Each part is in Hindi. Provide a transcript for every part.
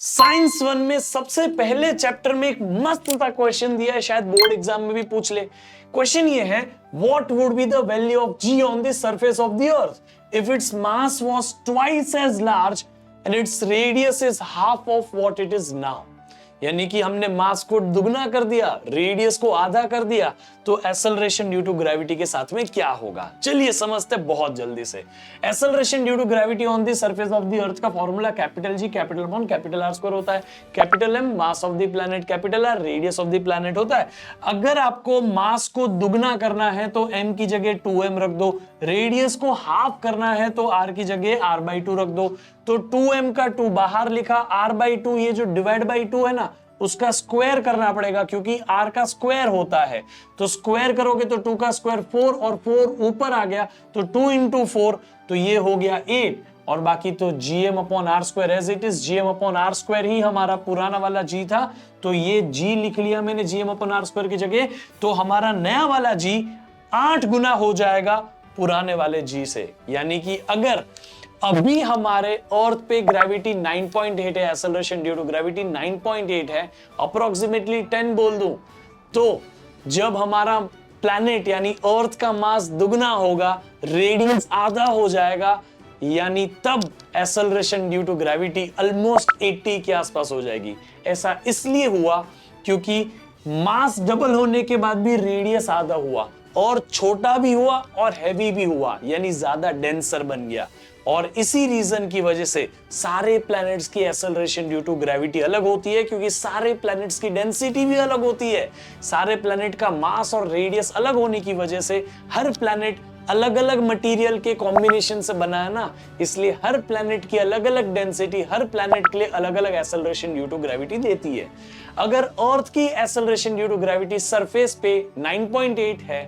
साइंस 1 में सबसे पहले चैप्टर में एक मस्त सा क्वेश्चन दिया है, शायद बोर्ड एग्जाम में भी पूछ ले। क्वेश्चन ये है, what would be the value of G on the surface of the earth if its mass was twice as large and its radius is half of what it is now. यानी कि हमने मास को दुगना कर दिया, रेडियस को आधा कर दिया, तो एक्सेलरेशन ड्यू टू ग्रेविटी के साथ में क्या होगा। चलिए समझते हैं बहुत जल्दी से। Acceleration due to gravity on the surface of the earth का formula capital G capital upon capital R square होता है। Capital M mass of the planet, capital R radius of the planet होता है। अगर आपको मास को दुगना करना है तो एम की जगह 2m रख दो, रेडियस को हाफ करना है तो आर की जगह r/2 रख दो। तो 2m का 2 बाहर लिखा, r/2 ये जो डिवाइड बाई 2 है ना, उसका स्क्वायर करना पड़ेगा क्योंकि r का स्क्वायर होता है। तो स्क्वायर करोगे तो 2 का स्क्वायर 4 और 4 ऊपर आ गया तो 2 इंटू 4 तो ये हो गया 8 और बाकी तो gm upon R square as it is. gm upon R square ही हमारा पुराना वाला g था तो ये g लिख लिया मैंने gm अपॉन आर स्क्वायर की जगह। तो हमारा नया वाला g 8 गुना हो जाएगा पुराने वाले g से। यानी कि अगर अभी हमारे अर्थ पे ग्रेविटी 9.8 है, एक्सेलरेशन ड्यू टू ग्रेविटी 9.8 है, अप्रोक्सीमेटली 10 बोल दूं, तो जब हमारा प्लैनेट यानी अर्थ का मास दुगना होगा, रेडियस आधा हो जाएगा, यानी तब acceleration due to gravity almost 80 के आसपास हो जाएगी। ऐसा इसलिए हुआ क्योंकि मास डबल होने के बाद भी रेडियस आधा हुआ और छोटा भी हुआ और हैवी भी हुआ, यानी ज्यादा डेंसर बन गया। और इसी रीजन की वजह से सारे प्लैनेट्स की एक्सेलरेशन ड्यू टू ग्रेविटी अलग होती है, क्योंकि सारे प्लैनेट्स की डेंसिटी भी अलग होती है। सारे प्लैनेट का मास और रेडियस अलग होने की वजह से हर प्लैनेट अलग अलग मटेरियल के कॉम्बिनेशन से बना है ना, इसलिए हर प्लैनेट की अलग अलग डेंसिटी हर प्लैनेट के लिए अलग अलग एक्सेलरेशन ड्यू टू ग्रेविटी देती है। अगर अर्थ की acceleration due to gravity surface पे 9.8 है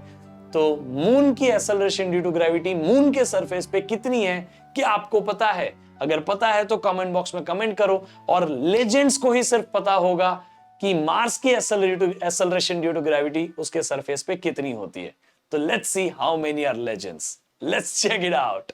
तो मून की acceleration due to gravity moon के सरफेस पे कितनी है, क्या आपको पता है? अगर पता है तो कमेंट बॉक्स में कमेंट करो। और लेजेंड्स को ही सिर्फ पता होगा कि मार्स की एक्सेलरेशन ड्यू टू ग्रेविटी उसके सरफेस पे कितनी होती है। तो let's see how many are legends, let's check it out.